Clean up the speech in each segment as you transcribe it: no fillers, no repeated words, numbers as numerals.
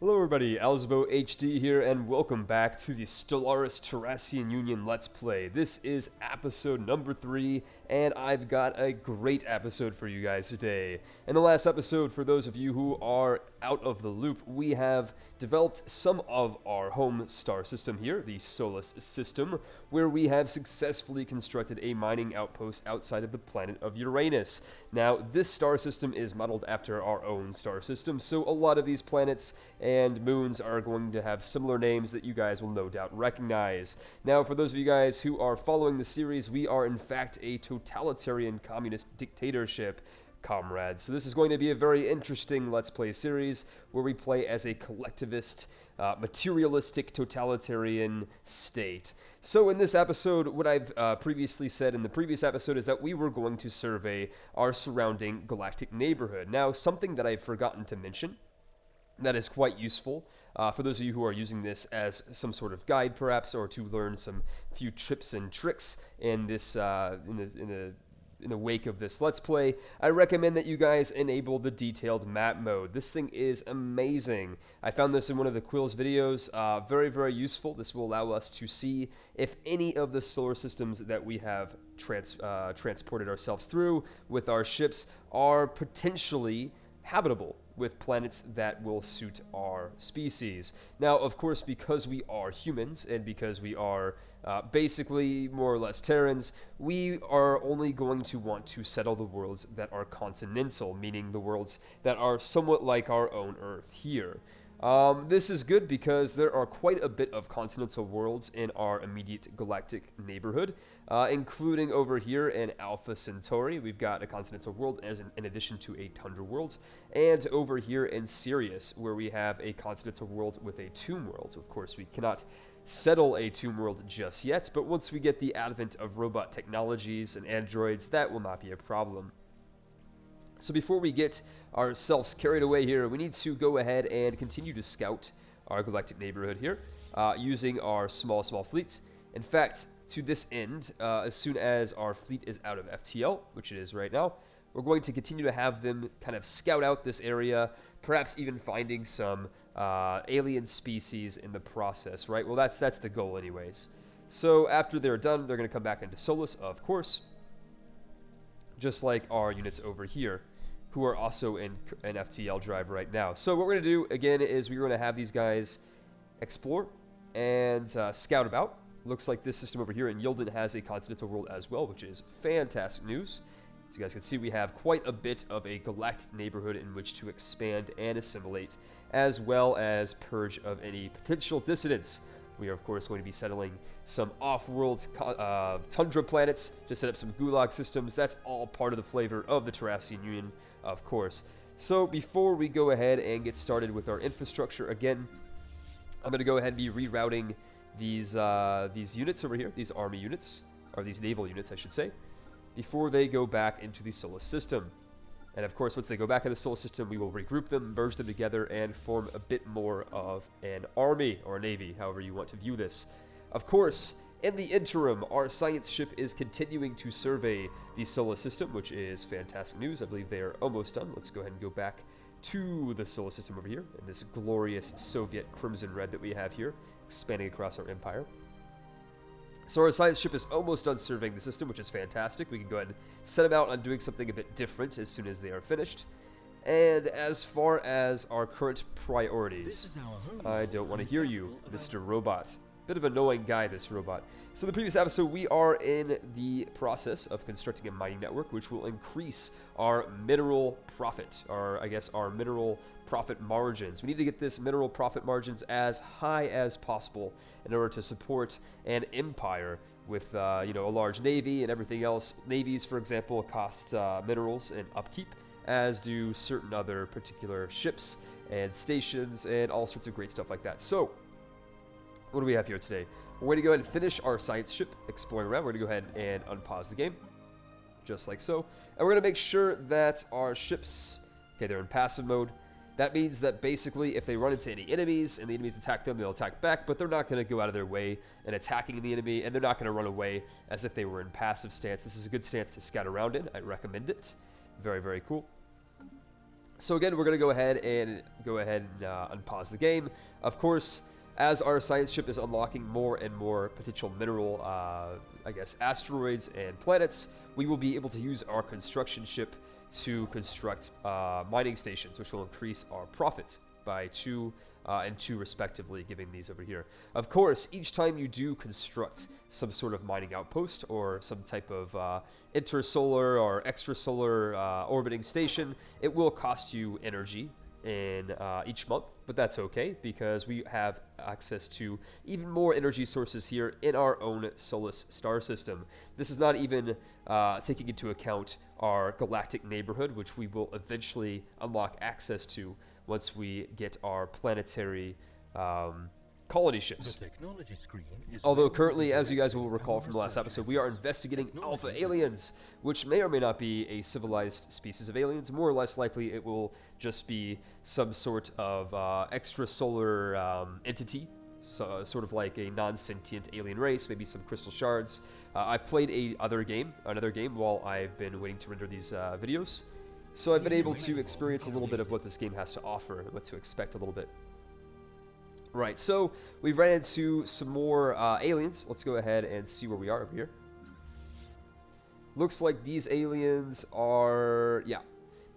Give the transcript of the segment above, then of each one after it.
Hello everybody, AlzaboHD here, and welcome back to the Stellaris Terrascian Union Let's Play. This is episode number 3, and I've got a great episode for you guys today. In the last episode, for those of you who are out of the loop, we have developed some of our home star system here, the Solus system, where we have successfully constructed a mining outpost outside of the planet of Uranus. Now, this star system is modeled after our own star system, so a lot of these planets and moons are going to have similar names that you guys will no doubt recognize. Now, for those of you guys who are following the series, we are in fact a totalitarian communist dictatorship, comrades. So this is going to be a very interesting Let's Play series where we play as a collectivist, materialistic, totalitarian state. So in this episode, what I've previously said in the previous episode is that we were going to survey our surrounding galactic neighborhood. Now, something that I've forgotten to mention that is quite useful for those of you who are using this as some sort of guide, perhaps, or to learn some few tips and tricks in this in the wake of this Let's Play. I recommend that you guys enable the detailed map mode. This thing is amazing. I found this in one of the Quill's videos. Very, very useful. This will allow us to see if any of the solar systems that we have transported ourselves through with our ships are potentially habitable with planets that will suit our species. Now, of course, because we are humans and because we are basically more or less Terrans, we are only going to want to settle the worlds that are continental, meaning the worlds that are somewhat like our own Earth here. This is good because there are quite a bit of continental worlds in our immediate galactic neighborhood, including over here in Alpha Centauri. We've got a continental world in addition to a tundra world, and over here in Sirius, where we have a continental world with a tomb world. Of course, we cannot settle a tomb world just yet, but once we get the advent of robot technologies and androids, that will not be a problem. So before we get ourselves carried away here, we need to go ahead and continue to scout our galactic neighborhood here using our small fleets. In fact, to this end, as soon as our fleet is out of FTL, which it is right now, we're going to continue to have them kind of scout out this area, perhaps even finding some alien species in the process, right? Well, that's the goal anyways. So after they're done, they're going to come back into Solus, of course, just like our units over here, who are also in an FTL drive right now. So what we're going to do, again, is we're going to have these guys explore and scout about. Looks like this system over here in Yildiz has a continental world as well, which is fantastic news. As you guys can see, we have quite a bit of a galactic neighborhood in which to expand and assimilate, as well as purge of any potential dissidents. We are, of course, going to be settling some off-world tundra planets to set up some gulag systems. That's all part of the flavor of the Terrascian Union, of course. So before we go ahead and get started with our infrastructure, again, I'm going to go ahead and be rerouting these units over here, these army units, or these naval units, I should say, before they go back into the Solus system. And of course, once they go back in the Solar System, we will regroup them, merge them together, and form a bit more of an army, or navy, however you want to view this. Of course, in the interim, our science ship is continuing to survey the Solar System, which is fantastic news. I believe they are almost done. Let's go ahead and go back to the Solar System over here, and this glorious Soviet crimson red that we have here, expanding across our empire. So our science ship is almost done surveying the system, which is fantastic. We can go ahead and set them out on doing something a bit different as soon as they are finished. And as far as our current priorities, I don't want to hear you, Mr. Robot. Bit of an annoying guy, this robot. So in the previous episode, we are in the process of constructing a mining network, which will increase our mineral profit, or I guess our mineral profit margins. We need to get this mineral profit margins as high as possible in order to support an empire with, you know, a large navy and everything else. Navies, for example, cost minerals and upkeep, as do certain other particular ships and stations and all sorts of great stuff like that. So what do we have here today? We're going to go ahead and finish our science ship exploring around. We're going to go ahead and unpause the game, just like so. And we're going to make sure that our ships, okay, they're in passive mode. That means that basically if they run into any enemies and the enemies attack them, they'll attack back, but they're not going to go out of their way and attacking the enemy, and they're not going to run away as if they were in passive stance. This is a good stance to scout around in. I recommend it. Very, very cool. So again, we're going to go ahead and unpause the game. Of course, as our science ship is unlocking more and more potential mineral, asteroids and planets, we will be able to use our construction ship to construct mining stations, which will increase our profit by 2 and 2 respectively, giving these over here. Of course, each time you do construct some sort of mining outpost or some type of intersolar or extrasolar orbiting station, it will cost you energy in each month, but that's okay because we have access to even more energy sources here in our own solar star system. This is not even taking into account our galactic neighborhood, which we will eventually unlock access to once we get our planetary colony ships. Although currently, as you guys will recall from the last episode, we are investigating alpha aliens, which may or may not be a civilized species of aliens. More or less likely, it will just be some sort of extrasolar entity, so, sort of like a non-sentient alien race, maybe some crystal shards. I played another game while I've been waiting to render these videos, so I've been able to experience a little bit of what this game has to offer and what to expect a little bit. Right, so we've ran into some more aliens. Let's go ahead and see where we are over here. Looks like these aliens are,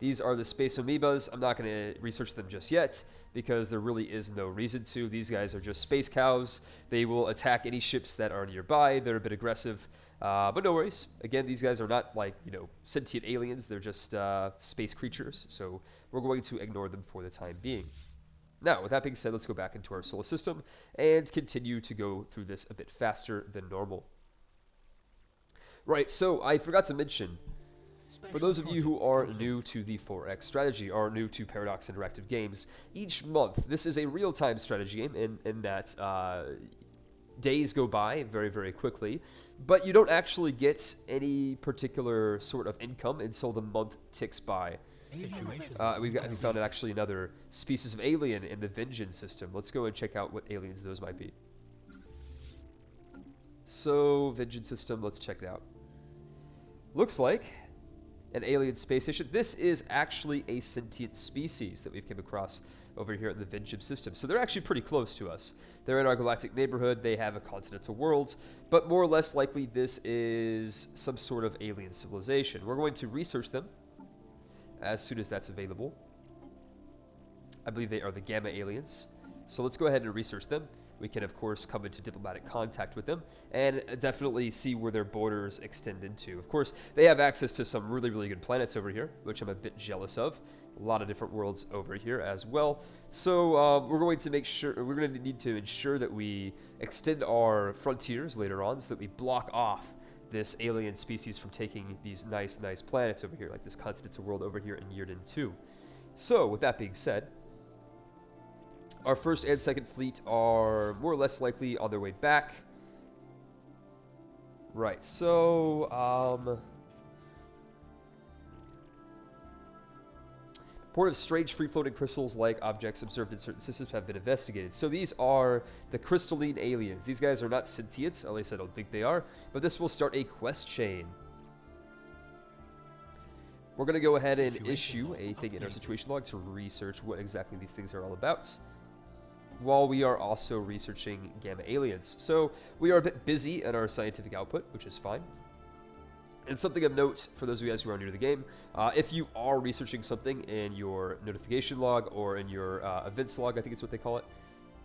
these are the space amoebas. I'm not going to research them just yet because there really is no reason to. These guys are just space cows. They will attack any ships that are nearby. They're a bit aggressive, but no worries. Again, these guys are not like, sentient aliens. They're just space creatures, so we're going to ignore them for the time being. Now, with that being said, let's go back into our solar system and continue to go through this a bit faster than normal. Right, so I forgot to mention, for those of you who are new to the 4X strategy, or new to Paradox Interactive Games, each month, this is a real-time strategy game in that days go by very, very quickly, but you don't actually get any particular sort of income until the month ticks by. We found actually another species of alien in the Vengeance system. Let's go and check out what aliens those might be. So, Vengeance system, let's check it out. Looks like an alien space station. This is actually a sentient species that we've come across over here in the Vengeance system. So they're actually pretty close to us. They're in our galactic neighborhood. They have a continental world, but more or less likely this is some sort of alien civilization. We're going to research them as soon as that's available. I believe they are the Gamma aliens. So let's go ahead and research them. We can, of course, come into diplomatic contact with them and definitely see where their borders extend into. Of course, they have access to some really, really good planets over here, which I'm a bit jealous of. A lot of different worlds over here as well. So we're going to need to ensure that we extend our frontiers later on so that we block off this alien species from taking these nice planets over here, like this continental world over here in Yurden 2. So, with that being said, our first and second fleet are more or less likely on their way back. Right, so, Port of strange free-floating crystals-like objects observed in certain systems have been investigated. So these are the crystalline aliens. These guys are not sentient, at least I don't think they are, but this will start a quest chain. We're going to go ahead and issue a thing in our situation log to research what exactly these things are all about, while we are also researching Gamma aliens. So we are a bit busy at our scientific output, which is fine. And something of note for those of you guys who are new to the game, if you are researching something in your notification log or in your events log, I think it's what they call it.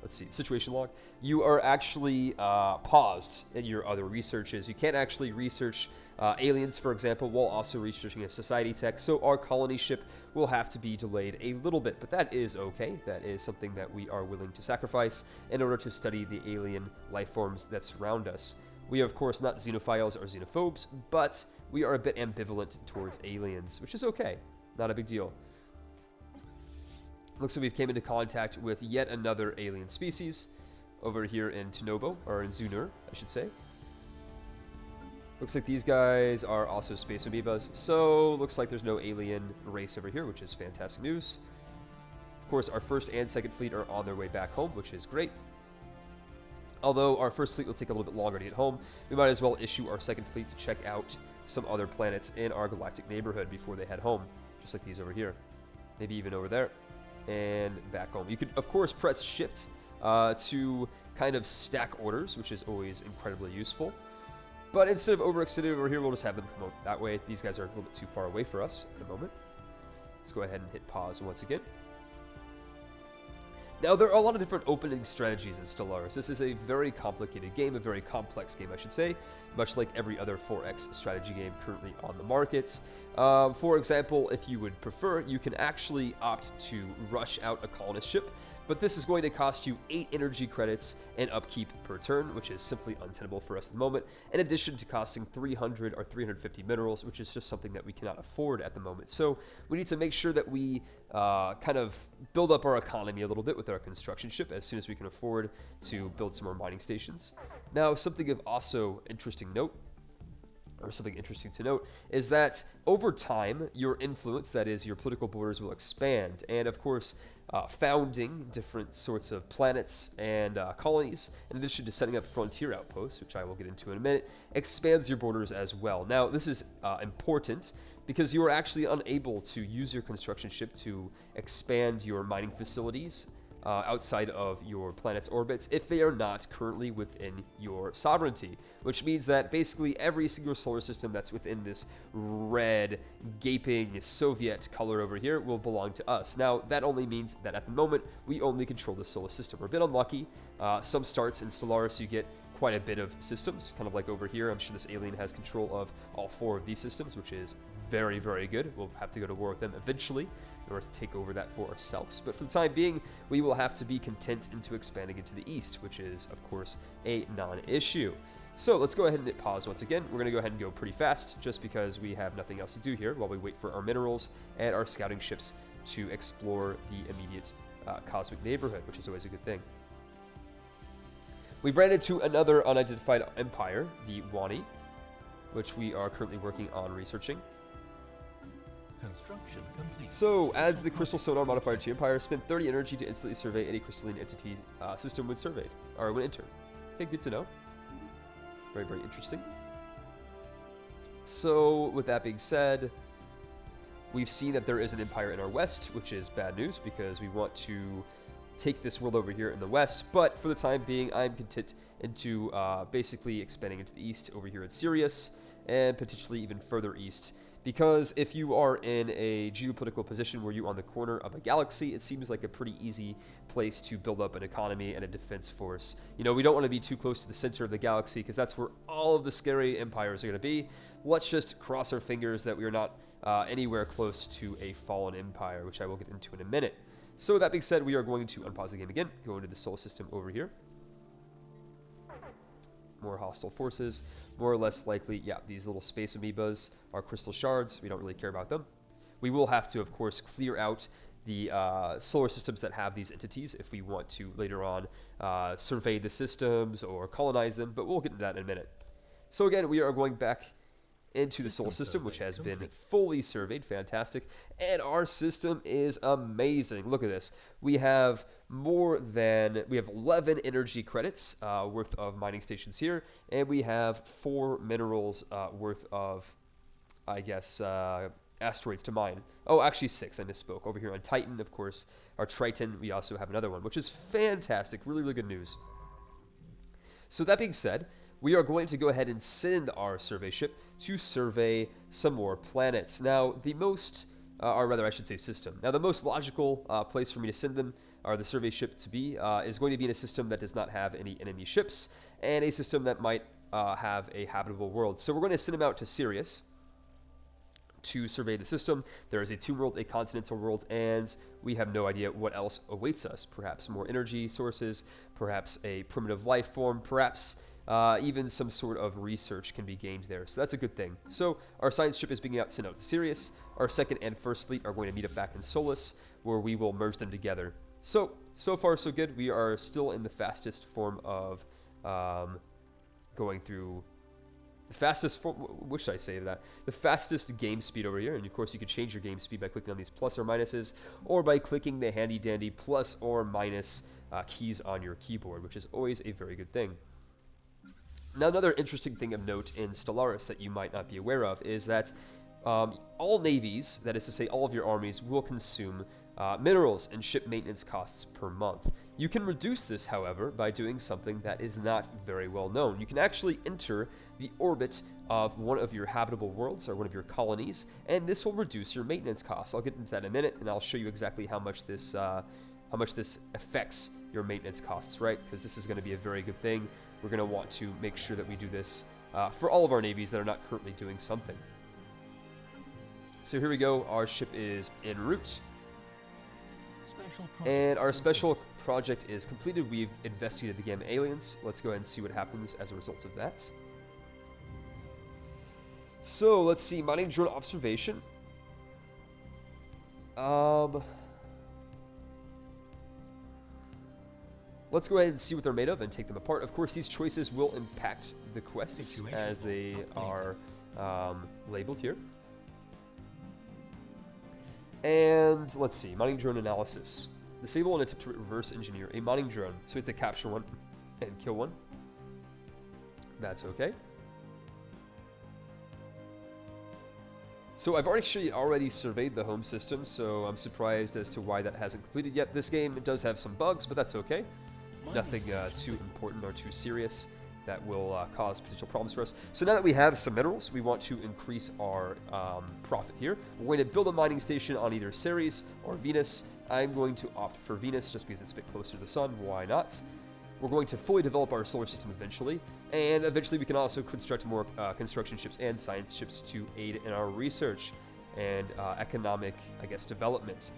Let's see, situation log. You are actually paused in your other researches. You can't actually research aliens, for example, while also researching a society tech. So our colony ship will have to be delayed a little bit, but that is okay. That is something that we are willing to sacrifice in order to study the alien life forms that surround us. We are, of course, not xenophiles or xenophobes, but we are a bit ambivalent towards aliens, which is okay. Not a big deal. Looks like we've came into contact with yet another alien species over here in Tenobo, or in Zunur, I should say. Looks like these guys are also space amoebas, so looks like there's no alien race over here, which is fantastic news. Of course, our first and second fleet are on their way back home, which is great. Although our first fleet will take a little bit longer to get home, we might as well issue our second fleet to check out some other planets in our galactic neighborhood before they head home, just like these over here. maybe even over there, and back home. You could, of course, press Shift to kind of stack orders, which is always incredibly useful. But instead of overextending over here, we'll just have them come out that way. These guys are a little bit too far away for us at the moment. Let's go ahead and hit pause once again. Now, there are a lot of different opening strategies in Stellaris. This is a very complicated game, a very complex game, I should say, much like every other 4X strategy game currently on the market. For example, if you would prefer, you can actually opt to rush out a colonist ship, but this is going to cost you 8 energy credits and upkeep per turn, which is simply untenable for us at the moment, in addition to costing 300 or 350 minerals, which is just something that we cannot afford at the moment. So we need to make sure that we kind of build up our economy a little bit with our construction ship as soon as we can afford to build some more mining stations. Now, something of also interesting note, or something interesting to note, is that over time, your influence, that is, your political borders, will expand. And of course, founding different sorts of planets and colonies, in addition to setting up frontier outposts, which I will get into in a minute, expands your borders as well. Now, this is important because you are actually unable to use your construction ship to expand your mining facilities outside of your planet's orbits if they are not currently within your sovereignty, which means that basically every single solar system that's within this red, gaping Soviet color over here will belong to us. Now, that only means that at the moment, we only control the solar system. We're a bit unlucky. Some starts in Stellaris, you get quite a bit of systems, kind of like over here. I'm sure this alien has control of all 4 of these systems, which is very, very good. We'll have to go to war with them eventually in order to take over that for ourselves. But for the time being, we will have to be content into expanding into the east, which is, of course, a non-issue. So let's go ahead and hit pause once again. We're going to go ahead and go pretty fast just because we have nothing else to do here while we wait for our minerals and our scouting ships to explore the immediate cosmic neighborhood, which is always a good thing. We've ran into another unidentified empire, the Wani, which we are currently working on researching. Construction complete. So, adds the crystal sonar modifier to your empire, spend 30 energy to instantly survey any crystalline entity system when surveyed, or when entered. Okay, good to know. Very, very interesting. So, with that being said, we've seen that there is an empire in our west, which is bad news because we want to take this world over here in the west, but for the time being, I'm content into basically expanding into the east over here at Sirius, and potentially even further east, because if you are in a geopolitical position where you're on the corner of a galaxy, it seems like a pretty easy place to build up an economy and a defense force. You know, we don't want to be too close to the center of the galaxy, because that's where all of the scary empires are going to be. Let's just cross our fingers that we are not anywhere close to a fallen empire, which I will get into in a minute. So with that being said, we are going to unpause the game again, go into the solar system over here. More hostile forces, more or less likely, yeah, these little space amoebas are crystal shards. We don't really care about them. We will have to, of course, clear out the solar systems that have these entities if we want to later on survey the systems or colonize them, but we'll get into that in a minute. So again, we are going back into the solar system, which has been fully surveyed. Fantastic. And our system is amazing. Look at this. We have we have 11 energy credits worth of mining stations here, and we have 4 minerals worth of, I guess, asteroids to mine. Oh, actually 6. I misspoke. Over here on Titan, of course, our Triton, we also have another one, which is fantastic. Really, really good news. So that being said, we are going to go ahead and send our survey ship to survey some more planets. Now, the most, or rather I should say system. Now, the most logical place for me to send them, or the survey ship to be, is going to be in a system that does not have any enemy ships, and a system that might have a habitable world. So we're going to send them out to Sirius to survey the system. There is a tomb world, a continental world, and we have no idea what else awaits us. Perhaps more energy sources, perhaps a primitive life form, perhaps even some sort of research can be gained there. So that's a good thing. So our science ship is being sent out to Sirius. Our second and first fleet are going to meet up back in Solus, where we will merge them together. So far so good. We are still in the fastest form of going through the fastest form, what should I say to that? The fastest game speed over here. And of course you can change your game speed by clicking on these plus or minuses, or by clicking the handy dandy plus or minus keys on your keyboard, which is always a very good thing. Now, another interesting thing of note in Stellaris that you might not be aware of is that all navies, that is to say all of your armies, will consume minerals and ship maintenance costs per month. You can reduce this, however, by doing something that is not very well known. You can actually enter the orbit of one of your habitable worlds or one of your colonies, and this will reduce your maintenance costs. I'll get into that in a minute, and I'll show you exactly how much this affects your maintenance costs, right? Because this is going to be a very good thing. We're going to want to make sure that we do this for all of our navies that are not currently doing something. So here we go. Our ship is en route. And our special project is completed. We've investigated the Gamma aliens. Let's go ahead and see what happens as a result of that. So let's see, mining drone observation. Let's go ahead and see what they're made of and take them apart. Of course, these choices will impact the quests as they are labeled here. And let's see, mining drone analysis. Disable and attempt to reverse engineer a mining drone. So we have to capture one and kill one. That's okay. So I've already surveyed the home system, so I'm surprised as to why that hasn't completed yet. This game does have some bugs, but that's okay. Nothing too important or too serious that will cause potential problems for us. So now that we have some minerals, we want to increase our profit here. We're going to build a mining station on either Ceres or Venus. I'm going to opt for Venus just because it's a bit closer to the sun. Why not? We're going to fully develop our solar system eventually, and eventually we can also construct more construction ships and science ships to aid in our research and economic, I guess, development.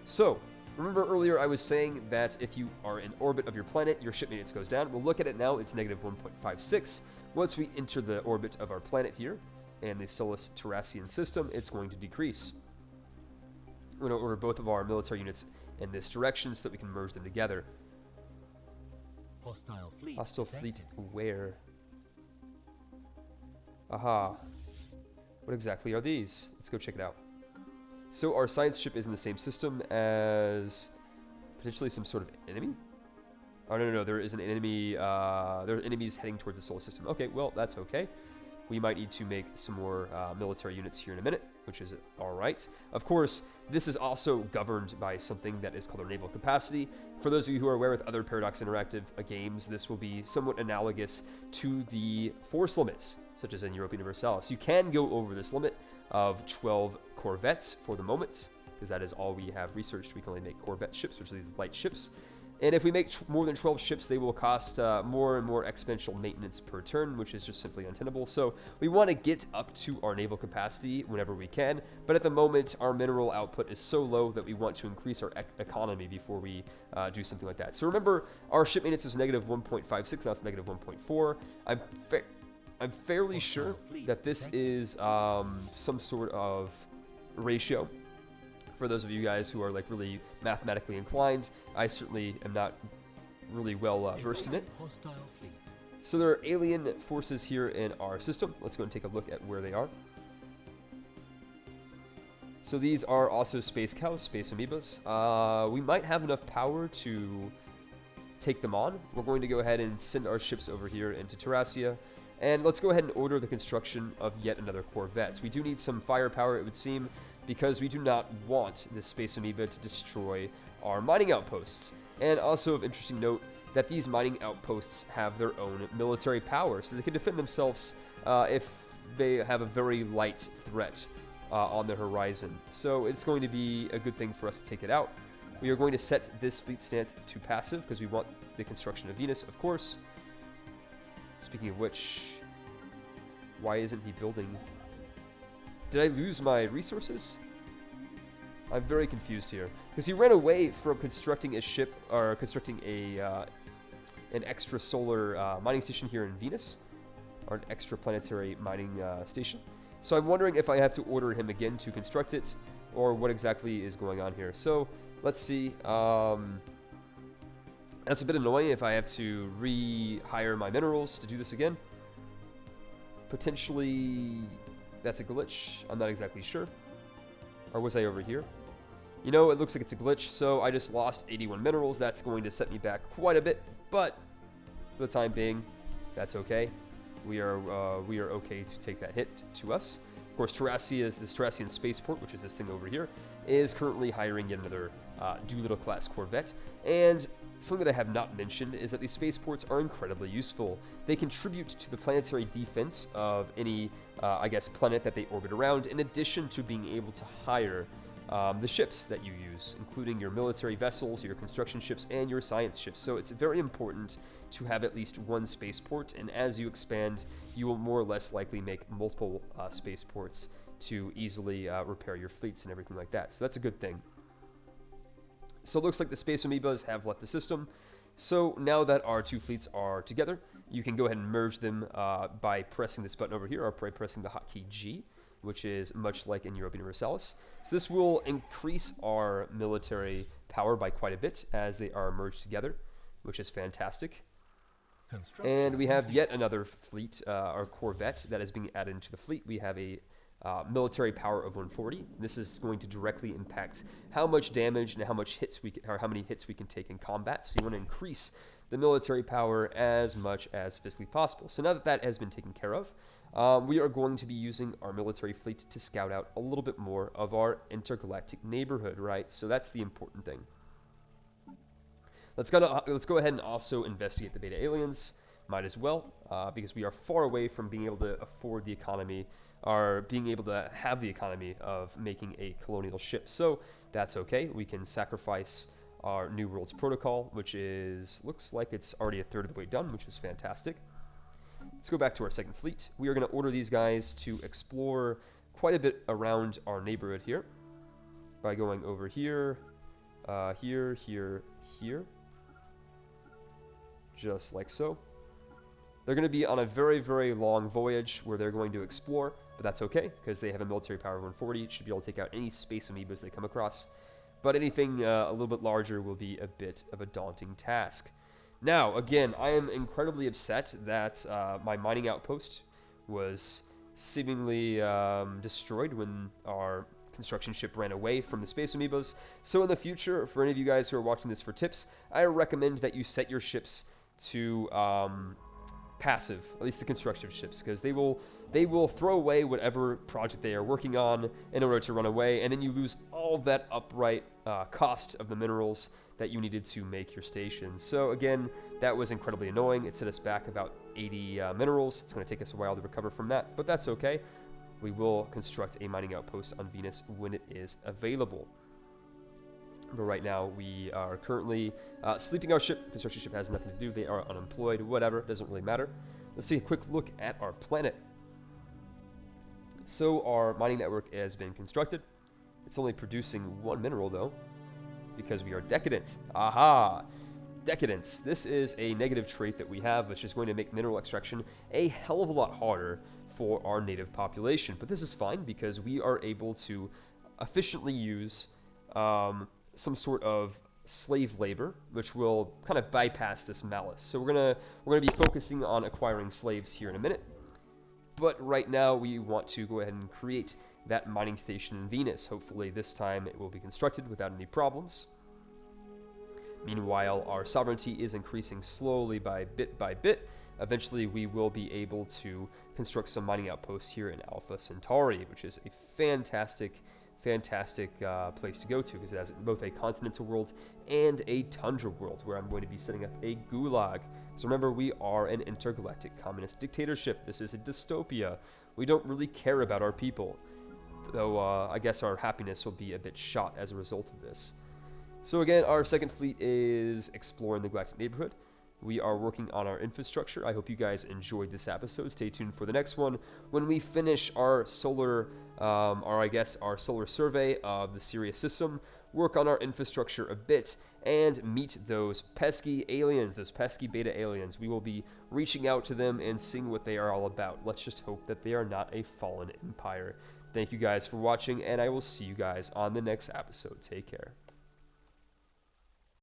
So, remember earlier I was saying that if you are in orbit of your planet, your ship maintenance goes down. We'll look at it now. It's negative 1.56. Once we enter the orbit of our planet here, and the Solus Terrascian system, it's going to decrease. We're going to order both of our military units in this direction so that we can merge them together. Hostile fleet where? Aha. What exactly are these? Let's go check it out. So our science ship is in the same system as potentially some sort of enemy? Oh, no, there is an enemy. There are enemies heading towards the solar system. Okay, well, that's okay. We might need to make some more military units here in a minute, which is all right. Of course, this is also governed by something that is called our naval capacity. For those of you who are aware with other Paradox Interactive games, this will be somewhat analogous to the force limits, such as in Europa Universalis. You can go over this limit of 12 corvettes for the moment, because that is all we have researched. We can only make corvette ships, which are these light ships. And if we make more than 12 ships, they will cost more and more exponential maintenance per turn, which is just simply untenable. So we want to get up to our naval capacity whenever we can. But at the moment, our mineral output is so low that we want to increase our economy before we do something like that. So remember, our ship maintenance is negative 1.56, now it's negative 1.4. I'm fairly sure that this is some sort of ratio. For those of you guys who are like really mathematically inclined, I certainly am not really well versed in it. So there are alien forces here in our system. Let's go and take a look at where they are. So these are also space cows, space amoebas. We might have enough power to take them on. We're going to go ahead and send our ships over here into Terrassia. And let's go ahead and order the construction of yet another corvette. We do need some firepower, it would seem, because we do not want this space amoeba to destroy our mining outposts. And also of interesting note that these mining outposts have their own military power, so they can defend themselves if they have a very light threat on the horizon. So it's going to be a good thing for us to take it out. We are going to set this fleet stand to passive because we want the construction of Venus, of course. Speaking of which, why isn't he building? Did I lose my resources? I'm very confused here. Because he ran away from constructing a ship, or constructing an extra solar mining station here in Venus, or an extra planetary mining station. So I'm wondering if I have to order him again to construct it, or what exactly is going on here. So let's see. That's a bit annoying if I have to rehire my minerals to do this again. Potentially, that's a glitch. I'm not exactly sure. Or was I over here? You know, it looks like it's a glitch, so I just lost 81 minerals. That's going to set me back quite a bit, but for the time being, that's okay. We are okay to take that hit to us. Of course, this Terrascian spaceport, which is this thing over here, is currently hiring yet another Doolittle-class corvette. And something that I have not mentioned is that these spaceports are incredibly useful. They contribute to the planetary defense of any, I guess, planet that they orbit around, in addition to being able to hire the ships that you use, including your military vessels, your construction ships, and your science ships. So it's very important to have at least one spaceport, and as you expand, you will more or less likely make multiple spaceports to easily repair your fleets and everything like that. So that's a good thing. So it looks like the space amoebas have left the system. So now that our two fleets are together, you can go ahead and merge them by pressing this button over here, or by pressing the hotkey G, which is much like in Europa Universalis. So this will increase our military power by quite a bit as they are merged together, which is fantastic. And we have yet another fleet, our corvette, that is being added into the fleet. We have a military power of 140. This is going to directly impact how much damage and how much hits we can, or how many hits we can take in combat. So you want to increase the military power as much as physically possible. So now that that has been taken care of, we are going to be using our military fleet to scout out a little bit more of our intergalactic neighborhood, right? So that's the important thing. Let's go ahead and also investigate the beta aliens. Might as well, because we are far away from being able to afford the economy, or being able to have the economy of making a colonial ship. So that's okay. We can sacrifice our New Worlds protocol, which looks like it's already a third of the way done, which is fantastic. Let's go back to our second fleet. We are going to order these guys to explore quite a bit around our neighborhood here by going over here, here, just like so. They're going to be on a very, very long voyage where they're going to explore, but that's okay, because they have a military power of 140. It should be able to take out any space amoebas they come across. But anything a little bit larger will be a bit of a daunting task. Now, again, I am incredibly upset that my mining outpost was seemingly destroyed when our construction ship ran away from the space amoebas. So in the future, for any of you guys who are watching this for tips, I recommend that you set your ships to passive, at least the construction ships, because they will throw away whatever project they are working on in order to run away, and then you lose all that upright cost of the minerals that you needed to make your station. So again, that was incredibly annoying. It set us back about 80 minerals. It's going to take us a while to recover from that, but that's okay. We will construct a mining outpost on Venus when it is available. But right now, we are currently sleeping our ship. Construction ship has nothing to do. They are unemployed. Whatever. Doesn't really matter. Let's take a quick look at our planet. So our mining network has been constructed. It's only producing one mineral, though, because we are decadent. Aha! Decadence. This is a negative trait that we have, which is going to make mineral extraction a hell of a lot harder for our native population. But this is fine, because we are able to efficiently use some sort of slave labor, which will kind of bypass this malice. So we're gonna be focusing on acquiring slaves here in a minute. But right now we want to go ahead and create that mining station in Venus. Hopefully this time it will be constructed without any problems. Meanwhile, our sovereignty is increasing slowly by bit. Eventually we will be able to construct some mining outposts here in Alpha Centauri, which is a fantastic place to go to, because it has both a continental world and a tundra world, where I'm going to be setting up a gulag. So remember, we are an intergalactic communist dictatorship. This is a dystopia. We don't really care about our people, though I guess our happiness will be a bit shot as a result of this. So again, our second fleet is exploring the galactic neighborhood. We are working on our infrastructure. I hope you guys enjoyed this episode. Stay tuned for the next one when we finish our solar, our solar survey of the Sirius system, work on our infrastructure a bit, and meet those pesky aliens, those pesky beta aliens. We will be reaching out to them and seeing what they are all about. Let's just hope that they are not a fallen empire. Thank you guys for watching, and I will see you guys on the next episode. Take care.